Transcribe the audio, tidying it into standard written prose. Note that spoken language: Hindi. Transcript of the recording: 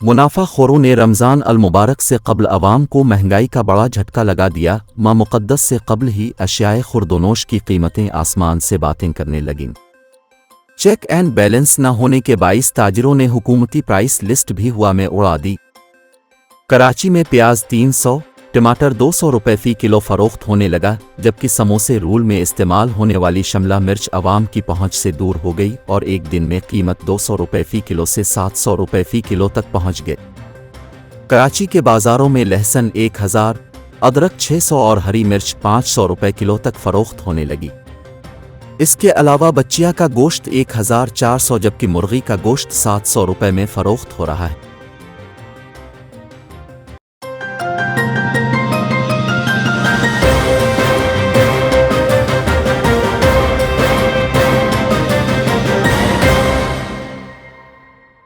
मुनाफाखोरों ने रमज़ान अल मुबारक से कबल अवाम को महंगाई का बड़ा झटका लगा दिया। माह मुक़द्दस से कबल ही अशियाए खुर्दोनोश की कीमतें आसमान से बातें करने लगीं। चेक एंड बैलेंस न होने के बाइस ताजिरों ने हुकूमती प्राइस लिस्ट भी हुआ में उड़ा दी। कराची में प्याज 300, टमाटर 200 रुपये फ़ी किलो फ़रोख्त होने लगा, जबकि समोसे रूल में इस्तेमाल होने वाली शिमला मिर्च आवाम की पहुंच से दूर हो गई और एक दिन में कीमत 200 रुपये फ़ी किलो से 700 रुपये फ़ी किलो तक पहुंच गए। कराची के बाज़ारों में लहसुन 1000, अदरक 600 और हरी मिर्च 500 रुपये किलो तक फ़रोख्त होने लगी। इसके अलावा बच्चियां का गोश्त 1400 जबकि मुर्गी का गोश्त 700 रुपये में फ़रोख्त हो रहा है।